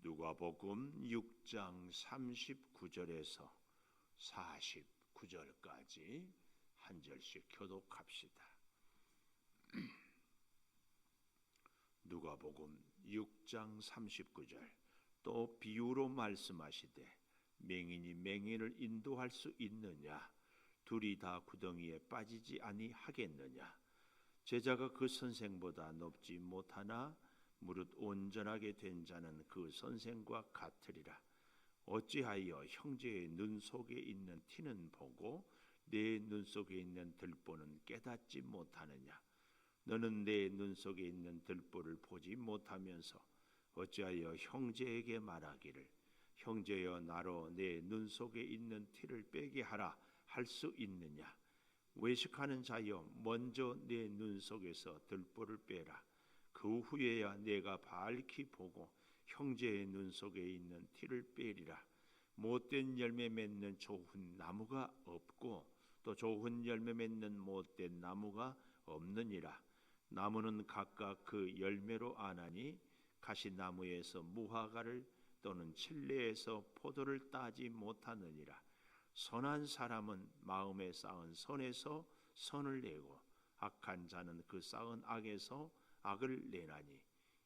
누가복음 6장 39절에서 49절까지 한 절씩 교독합시다. 누가복음 6장 39절. 또 비유로 말씀하시되 맹인이 맹인을 인도할 수 있느냐? 둘이 다 구덩이에 빠지지 아니하겠느냐? 제자가 그 선생보다 높지 못하나 무릇 온전하게 된 자는 그 선생과 같으리라. 어찌하여 형제의 눈 속에 있는 티는 보고 내 눈 속에 있는 들보는 깨닫지 못하느냐? 너는 내 눈 속에 있는 들보를 보지 못하면서 어찌하여 형제에게 말하기를 형제여 나로 내 눈 속에 있는 티를 빼게 하라 할 수 있느냐? 외식하는 자여 먼저 내 눈 속에서 들보를 빼라. 그 후에야 내가 밝히 보고 형제의 눈 속에 있는 티를 빼리라. 못된 열매 맺는 좋은 나무가 없고 또 좋은 열매 맺는 못된 나무가 없느니라. 나무는 각각 그 열매로 아나니 가시나무에서 무화과를 또는 칠레에서 포도를 따지 못하느니라. 선한 사람은 마음에 쌓은 선에서 선을 내고 악한 자는 그 쌓은 악에서 악을 내나니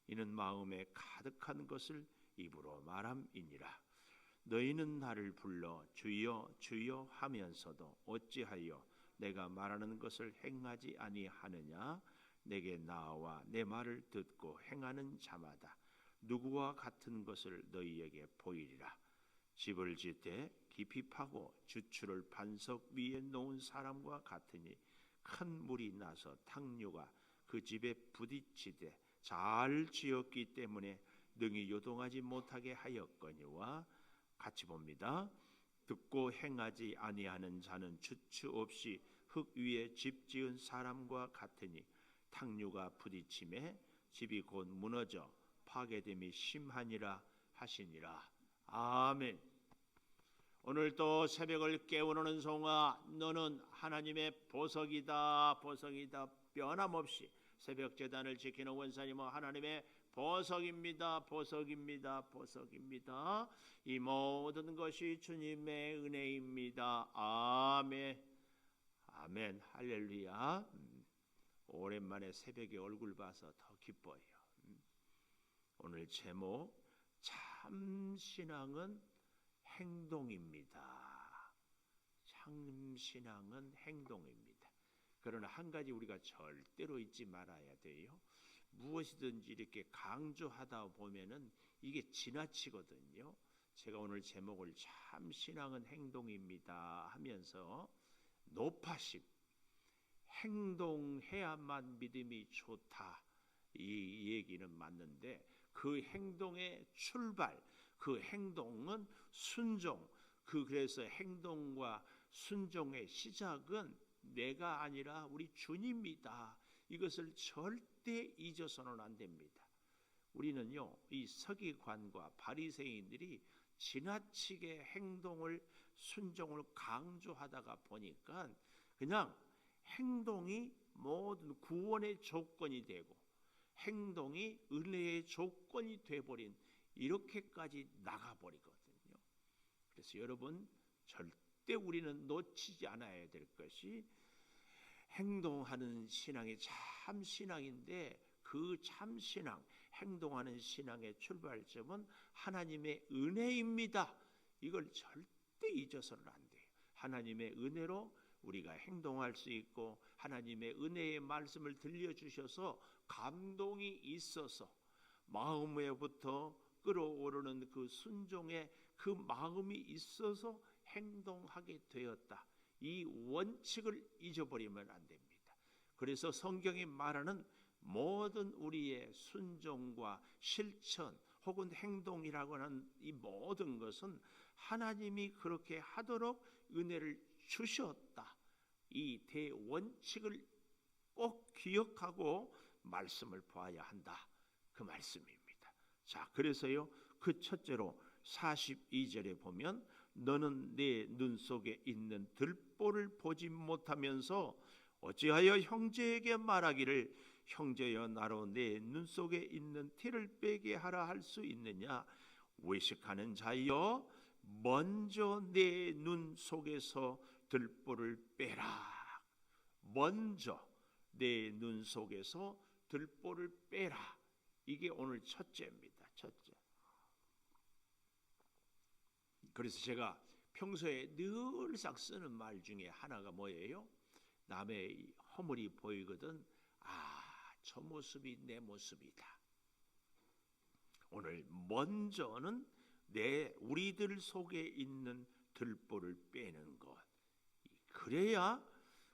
이는 마음에 가득한 것을 입으로 말함이니라. 너희는 나를 불러 주여 주여 하면서도 어찌하여 내가 말하는 것을 행하지 아니하느냐? 내게 나와 내 말을 듣고 행하는 자마다 누구와 같은 것을 너희에게 보이리라. 집을 짓되 깊이 파고 주추를 반석 위에 놓은 사람과 같으니 큰 물이 나서 탕류가 그 집에 부딪히되 잘 지었기 때문에 능히 요동하지 못하게 하였거니와 같이 봅니다. 듣고 행하지 아니하는 자는 주추 없이 흙 위에 집 지은 사람과 같으니 탕류가 부딪힘에 집이 곧 무너져 파괴됨이 심하니라 하시니라. 아멘. 오늘 또 새벽을 깨우는 송아 너는 하나님의 보석이다 보석이다. 변함없이 새벽 제단을 지키는 원사님은 하나님의 보석입니다 보석입니다 보석입니다. 이 모든 것이 주님의 은혜입니다. 아멘 아멘 할렐루야. 오랜만에 새벽에 얼굴 봐서 더 기뻐요. 오늘 제목 참 신앙은 행동입니다. 참 신앙은 행동입니다. 그러나 한 가지 우리가 절대로 잊지 말아야 돼요. 무엇이든지 이렇게 강조하다 보면은 이게 지나치거든요. 제가 오늘 제목을 참 신앙은 행동입니다 하면서 높아심, 행동해야만 믿음이 좋다 이 얘기는 맞는데 그 행동의 출발, 그 행동은 순종, 그래서 행동과 순종의 시작은 내가 아니라 우리 주님이다. 이것을 절대 잊어서는 안 됩니다. 우리는요, 이 서기관과 바리새인들이 지나치게 행동을 순종을 강조하다가 보니까 그냥 행동이 모든 구원의 조건이 되고 행동이 은혜의 조건이 되어버린 이렇게까지 나가버리거든요. 그래서 여러분 절대 우리는 놓치지 않아야 될 것이 행동하는 신앙이 참 신앙인데 그 참 신앙, 행동하는 신앙의 출발점은 하나님의 은혜입니다. 이걸 절대 잊어서는 안 돼요. 하나님의 은혜로 우리가 행동할 수 있고 하나님의 은혜의 말씀을 들려주셔서 감동이 있어서 마음에부터 끓어오르는 그 순종의 그 마음이 있어서 행동하게 되었다. 이 원칙을 잊어버리면 안 됩니다. 그래서 성경이 말하는 모든 우리의 순종과 실천 혹은 행동이라고 하는 이 모든 것은 하나님이 그렇게 하도록 은혜를 주셨다. 이 대원칙을 꼭 기억하고 말씀을 보아야 한다. 그 말씀입니다. 자, 그래서요. 그 첫째로 42절에 보면 너는 내 눈 속에 있는 들보를 보지 못하면서 어찌하여 형제에게 말하기를 형제여 나로 내 눈 속에 있는 티를 빼게 하라 할 수 있느냐? 외식하는 자여 먼저 내 눈 속에서 들보를 빼라. 먼저 내 눈 속에서 들보를 빼라. 이게 오늘 첫째입니다. 첫째. 그래서 제가 평소에 늘상 쓰는 말 중에 하나가 뭐예요? 남의 허물이 보이거든 저 모습이 내 모습이다. 오늘 먼저는 우리들 속에 있는 들보를 빼는 것. 그래야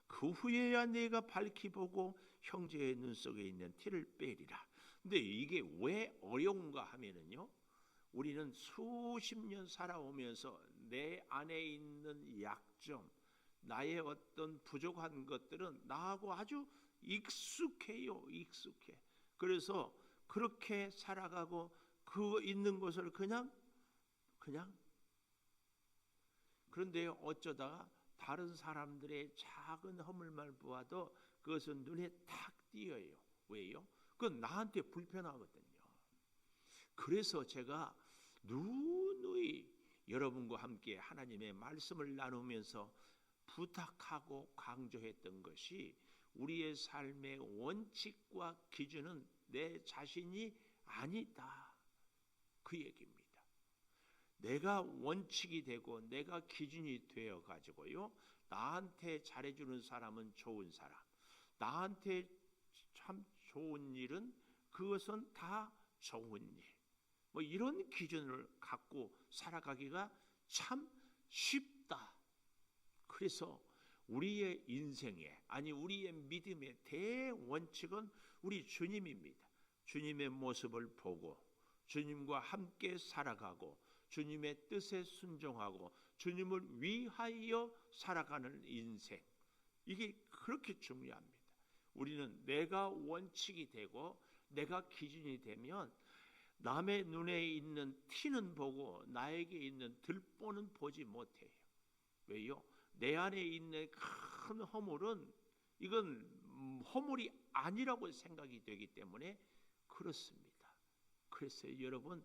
그 후에야 내가 밝히 보고 형제의 눈 속에 있는 티를 빼리라. 근데 이게 왜 어려운가 하면은요, 우리는 수십 년 살아오면서 내 안에 있는 약점, 나의 어떤 부족한 것들은 나하고 아주 익숙해요. 익숙해. 그래서 그렇게 살아가고 그 있는 것을 그냥 그런데 어쩌다가 다른 사람들의 작은 허물만 보아도 그것은 눈에 탁 띄어요. 왜요? 그건 나한테 불편하거든요. 그래서 제가 누누이 여러분과 함께 하나님의 말씀을 나누면서 부탁하고 강조했던 것이 우리의 삶의 원칙과 기준은 내 자신이 아니다. 그 얘기입니다. 내가 원칙이 되고 내가 기준이 되어 가지고요, 나한테 잘해주는 사람은 좋은 사람, 나한테 참 좋은 일은 그것은 다 좋은 일, 뭐 이런 기준을 갖고 살아가기가 참 쉽다. 그래서 우리의 인생에, 아니 우리의 믿음의 대원칙은 우리 주님입니다. 주님의 모습을 보고 주님과 함께 살아가고 주님의 뜻에 순종하고 주님을 위하여 살아가는 인생, 이게 그렇게 중요합니다. 우리는 내가 원칙이 되고 내가 기준이 되면 남의 눈에 있는 티는 보고 나에게 있는 들보는 보지 못해요. 왜요? 내 안에 있는 큰 허물은 이건 허물이 아니라고 생각이 되기 때문에 그렇습니다. 그래서 여러분,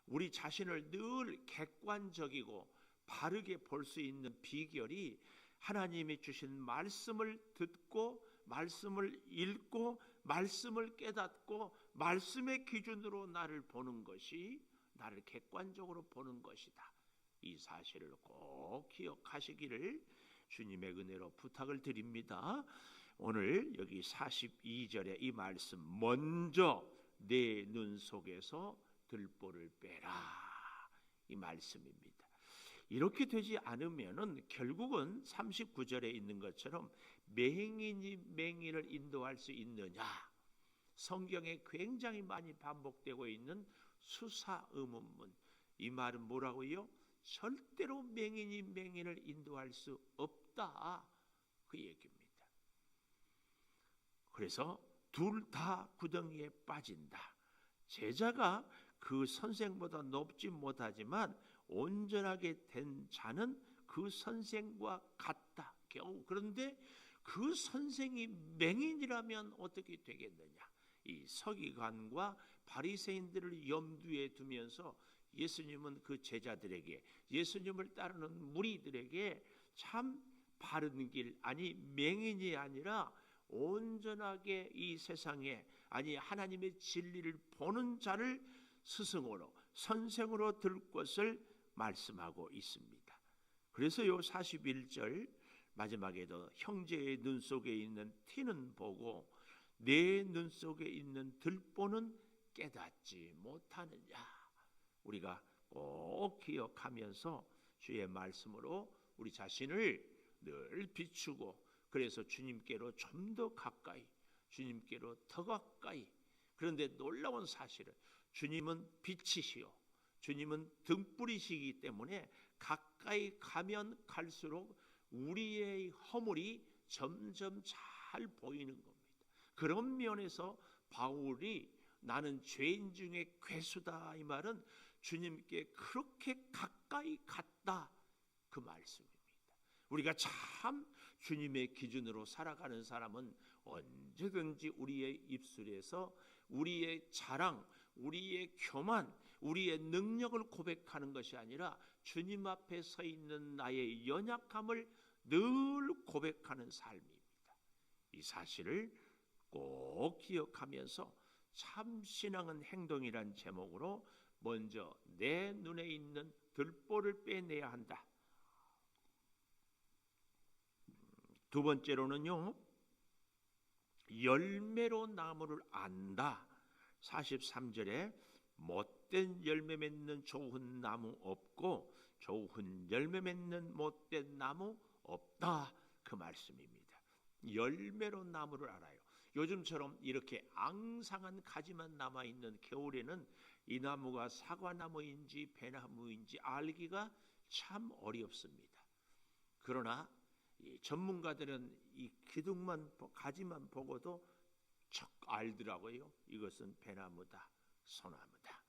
우리 자신을 늘 객관적이고 바르게 볼 수 있는 비결이 하나님이 주신 말씀을 듣고 말씀을 읽고 말씀을 깨닫고 말씀의 기준으로 나를 보는 것이, 나를 객관적으로 보는 것이다. 이 사실을 꼭 기억하시기를 주님의 은혜로 부탁을 드립니다. 오늘 여기 42절에 이 말씀, 먼저 내 눈 속에서 들보를 빼라, 이 말씀입니다. 이렇게 되지 않으면은 결국은 39절에 있는 것처럼 맹인이 맹인을 인도할 수 있느냐, 성경에 굉장히 많이 반복되고 있는 수사 의문문. 이 말은 뭐라고요? 절대로 맹인이 맹인을 인도할 수 없다, 그 얘기입니다. 그래서 둘 다 구덩이에 빠진다. 제자가 그 선생보다 높지 못하지만 온전하게 된 자는 그 선생과 같다. 겨우. 그런데 그 선생이 맹인이라면 어떻게 되겠느냐? 이 서기관과 바리새인들을 염두에 두면서 예수님은 그 제자들에게, 예수님을 따르는 무리들에게 참 바른 길, 아니 맹인이 아니라 온전하게 이 세상에, 아니 하나님의 진리를 보는 자를 스승으로, 선생으로 들 것을 말씀하고 있습니다. 그래서 요 41절 마지막에도 형제의 눈 속에 있는 티는 보고 내 눈 속에 있는 들보는 깨닫지 못하느냐, 우리가 꼭 기억하면서 주의 말씀으로 우리 자신을 늘 비추고, 그래서 주님께로 좀 더 가까이, 주님께로 더 가까이. 그런데 놀라운 사실은 주님은 빛이시요 주님은 등불이시기 때문에 가까이 가면 갈수록 우리의 허물이 점점 잘 보이는 겁니다. 그런 면에서 바울이 나는 죄인 중에 괴수다, 이 말은 주님께 그렇게 가까이 갔다, 그 말씀입니다. 우리가 참 주님의 기준으로 살아가는 사람은 언제든지 우리의 입술에서 우리의 자랑, 우리의 교만, 우리의 능력을 고백하는 것이 아니라 주님 앞에 서 있는 나의 연약함을 늘 고백하는 삶입니다. 이 사실을 꼭 기억하면서 참 신앙은 행동이란 제목으로 먼저 내 눈에 있는 들보를 빼내야 한다. 두 번째로는요, 열매로 나무를 안다. 43절에 못된 열매 맺는 좋은 나무 없고 좋은 열매 맺는 못된 나무 없다. 그 말씀입니다. 열매로 나무를 알아요. 요즘처럼 이렇게 앙상한 가지만 남아있는 겨울에는 이 나무가 사과나무인지 배나무인지 알기가 참 어렵습니다. 그러나 이 전문가들은 이 기둥만 가지만 보고도 척 알더라고요. 이것은 배나무다, 소나무다,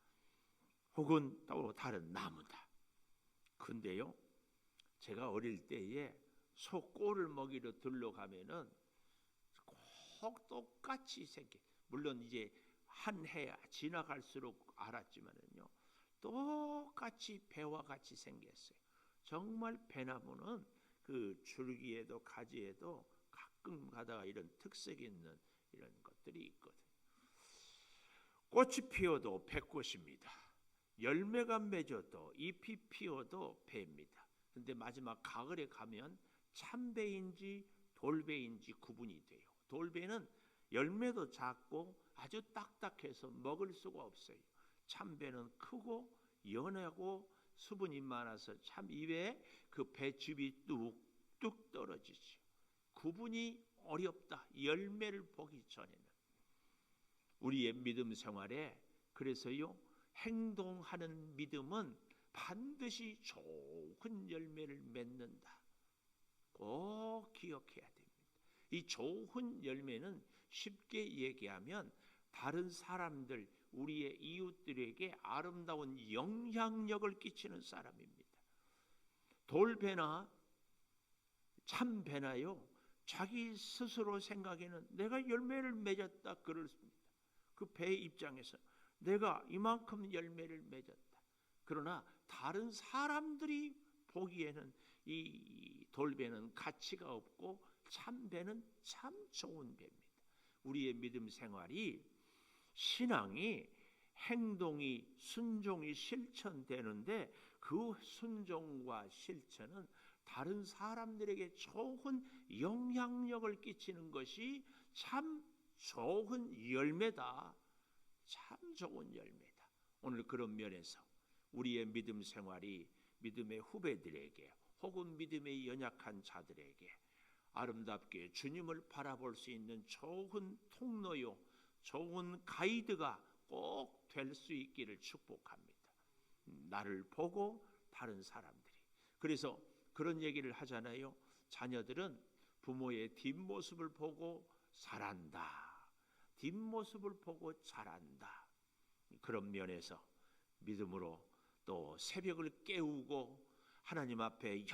혹은 또 다른 나무다. 근데요, 제가 어릴 때에 소 꼴을 먹이러 들러가면은 꼭 똑같이 생겨. 물론 이제 한 해 지나갈수록 알았지만은요, 똑같이 배와 같이 생겼어요. 정말 배나무는 그 줄기에도 가지에도 가끔 가다가 이런 특색이 있는 이런 것들이 있거든요. 꽃이 피어도 배꽃입니다. 열매가 맺어도 잎이 피어도 배입니다. 근데 마지막 가을에 가면 참배인지 돌배인지 구분이 돼요. 돌배는 열매도 작고 아주 딱딱해서 먹을 수가 없어요. 참배는 크고 연하고 수분이 많아서 참 입에 그 배즙이 뚝뚝 떨어지죠. 구분이 어렵다. 열매를 보기 전에는. 우리의 믿음 생활에 그래서요, 행동하는 믿음은 반드시 좋은 열매를 맺는다. 꼭 기억해야 됩니다. 이 좋은 열매는 쉽게 얘기하면 다른 사람들, 우리의 이웃들에게 아름다운 영향력을 끼치는 사람입니다. 돌배나 참배나요, 자기 스스로 생각에는 내가 열매를 맺었다 그렇습니다. 그 배 입장에서 내가 이만큼 열매를 맺었다. 그러나 다른 사람들이 보기에는 이 돌배는 가치가 없고 참배는 참 좋은 배입니다. 우리의 믿음 생활이, 신앙이 행동이, 순종이 실천되는데 그 순종과 실천은 다른 사람들에게 좋은 영향력을 끼치는 것이 참 좋은 열매다. 참 좋은 열매다. 오늘 그런 면에서 우리의 믿음 생활이 믿음의 후배들에게 혹은 믿음의 연약한 자들에게 아름답게 주님을 바라볼 수 있는 좋은 통로요, 좋은 가이드가 꼭 될 수 있기를 축복합니다. 나를 보고 다른 사람들이. 그래서 그런 얘기를 하잖아요. 자녀들은 부모의 뒷모습을 보고 자란다. 뒷모습을 보고 자란다. 그런 면에서 믿음으로 또 새벽을 깨우고 하나님 앞에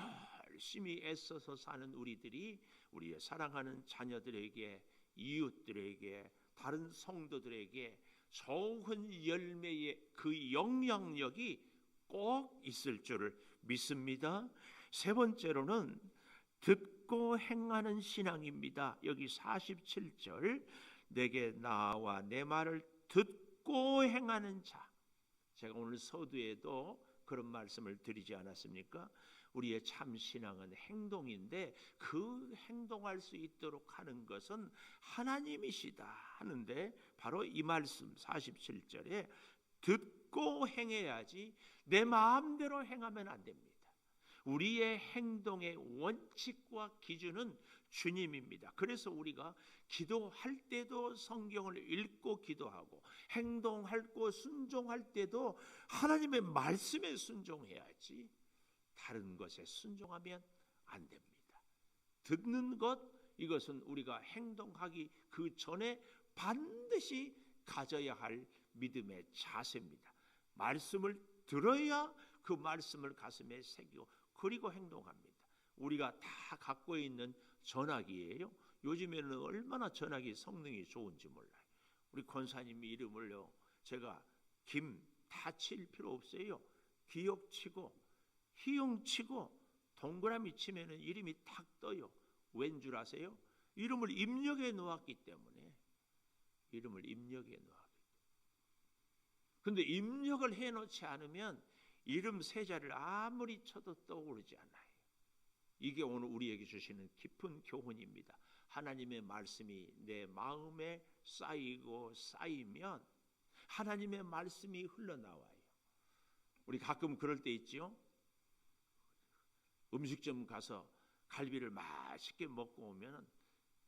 열심히 애써서 사는 우리들이 우리의 사랑하는 자녀들에게, 이웃들에게, 다른 성도들에게 좋은 열매의 그 영향력이 꼭 있을 줄을 믿습니다. 세 번째로는 듣고 행하는 신앙입니다. 여기 47절, 내게 나와 내 말을 듣고 행하는 자. 제가 오늘 서두에도 그런 말씀을 드리지 않았습니까? 우리의 참 신앙은 행동인데 그 행동할 수 있도록 하는 것은 하나님이시다 하는데, 바로 이 말씀 47절에 듣고 행해야지 내 마음대로 행하면 안 됩니다. 우리의 행동의 원칙과 기준은 주님입니다. 그래서 우리가 기도할 때도 성경을 읽고 기도하고, 행동할 때 순종할 때도 하나님의 말씀에 순종해야지 다른 것에 순종하면 안 됩니다. 듣는 것, 이것은 우리가 행동하기 그 전에 반드시 가져야 할 믿음의 자세입니다. 말씀을 들어야 그 말씀을 가슴에 새기고 그리고 행동합니다. 우리가 다 갖고 있는 전화기예요. 요즘에는 얼마나 전화기 성능이 좋은지 몰라요. 우리 권사님 이름을요, 제가 다칠 필요 없어요. 기역치고 희용치고 동그라미 치면은 이름이 탁 떠요. 왠 줄 아세요? 이름을 입력해 놓았기 때문에. 이름을 입력해 놓았기 때문에. 근데 입력을 해 놓지 않으면 이름 세자를 아무리 쳐도 떠오르지 않아요. 이게 오늘 우리에게 주시는 깊은 교훈입니다. 하나님의 말씀이 내 마음에 쌓이고 쌓이면 하나님의 말씀이 흘러나와요. 우리 가끔 그럴 때 있죠. 음식점 가서 갈비를 맛있게 먹고 오면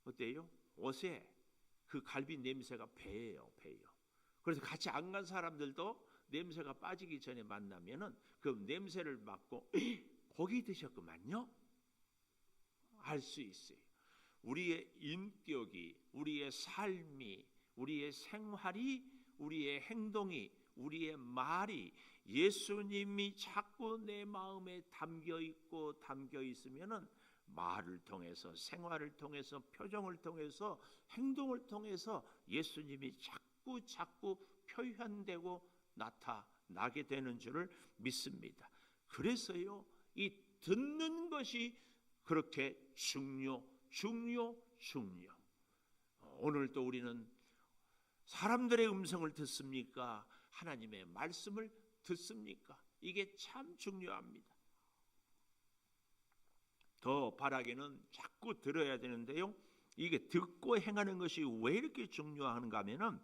어때요? 옷에 그 갈비 냄새가 배요. 그래서 같이 안 간 사람들도 냄새가 빠지기 전에 만나면은 그 냄새를 맡고 고기 드셨구만요. 알 수 있어요. 우리의 인격이, 우리의 삶이, 우리의 생활이, 우리의 행동이, 우리의 말이 예수님이 자꾸 내 마음에 담겨 있고 담겨 있으면은 말을 통해서, 생활을 통해서, 표정을 통해서, 행동을 통해서 예수님이 자꾸 표현되고 나타나게 되는 줄을 믿습니다. 그래서요, 이 듣는 것이 그렇게 중요. 오늘도 우리는 사람들의 음성을 듣습니까? 하나님의 말씀을 듣습니까? 이게 참 중요합니다. 더 바라기는 자꾸 들어야 되는데요. 이게 듣고 행하는 것이 왜 이렇게 중요한가 하면은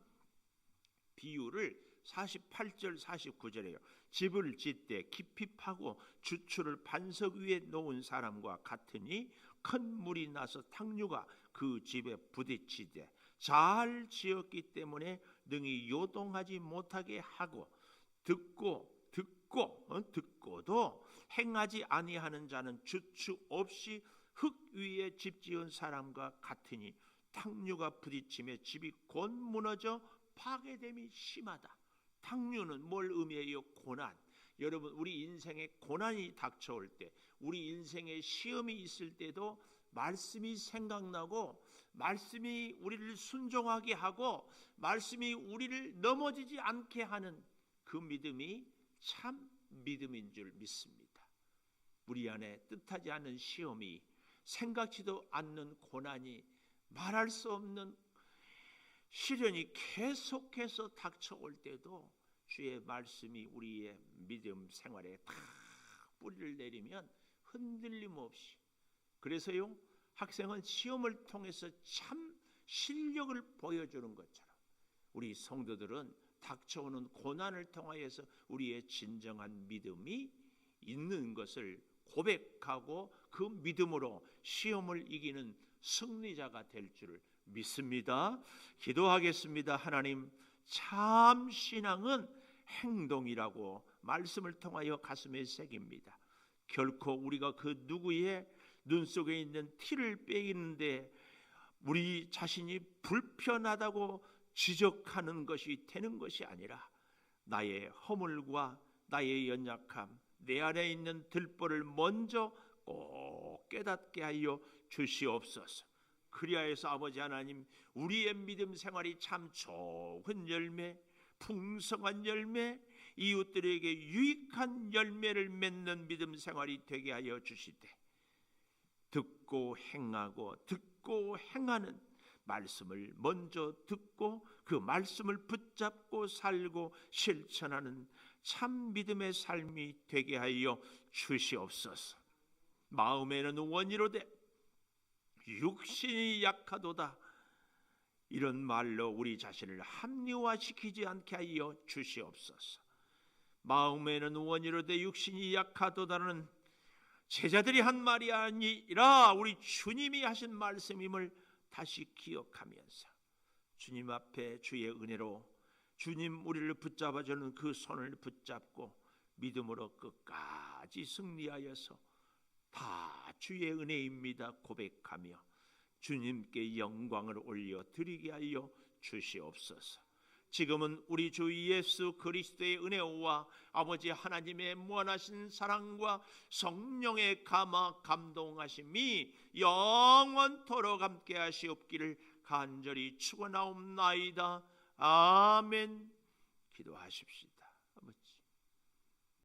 비유를 48절 49절에요. 집을 짓되 깊이 파고 주추를 반석 위에 놓은 사람과 같으니 큰 물이 나서 탕류가 그 집에 부딪히되 잘 지었기 때문에 능히 요동하지 못하게 하고 듣고도 행하지 아니하는 자는 주추 없이 흙 위에 집 지은 사람과 같으니 탕류가 부딪히며 집이 곧 무너져 파괴됨이 심하다. 탕류는 뭘 의미해요? 고난. 여러분, 우리 인생에 고난이 닥쳐올 때, 우리 인생에 시험이 있을 때도 말씀이 생각나고 말씀이 우리를 순종하게 하고 말씀이 우리를 넘어지지 않게 하는 그 믿음이 참 믿음인 줄 믿습니다. 우리 안에 뜻하지 않은 시험이, 생각지도 않는 고난이, 말할 수 없는 시련이 계속해서 닥쳐올 때도 주의 말씀이 우리의 믿음 생활에 다 뿌리를 내리면 흔들림 없이. 그래서요, 학생은 시험을 통해서 참 실력을 보여주는 것처럼 우리 성도들은 닥쳐오는 고난을 통하여서 우리의 진정한 믿음이 있는 것을 고백하고 그 믿음으로 시험을 이기는 승리자가 될 줄을 믿습니다. 기도하겠습니다. 하나님, 참 신앙은 행동이라고 말씀을 통하여 가슴에 새깁니다. 결코 우리가 그 누구의 눈 속에 있는 티를 빼기는데 우리 자신이 불편하다고 지적하는 것이 되는 것이 아니라 나의 허물과 나의 연약함, 내 안에 있는 들보를 먼저 꼭 깨닫게 하여 주시옵소서. 그리하여서 아버지 하나님, 우리의 믿음 생활이 참 좋은 열매, 풍성한 열매, 이웃들에게 유익한 열매를 맺는 믿음 생활이 되게 하여 주시되, 듣고 행하는 말씀을 먼저 듣고 그 말씀을 붙잡고 살고 실천하는 참 믿음의 삶이 되게 하여 주시옵소서. 마음에는 원이로되 육신이 약하도다, 이런 말로 우리 자신을 합리화시키지 않게 하여 주시옵소서. 마음에는 원이로되 육신이 약하도다는 제자들이 한 말이 아니라 우리 주님이 하신 말씀임을 다시 기억하면서 주님 앞에 주의 은혜로 주님 우리를 붙잡아주는 그 손을 붙잡고 믿음으로 끝까지 승리하여서 다 주의 은혜입니다 고백하며 주님께 영광을 올려 드리게 하여 주시옵소서. 지금은 우리 주 예수 그리스도의 은혜와 아버지 하나님의 무한하신 사랑과 성령의 감화 감동하심이 영원토록 함께 하시옵기를 간절히 축원하옵나이다. 아멘. 기도하십시다.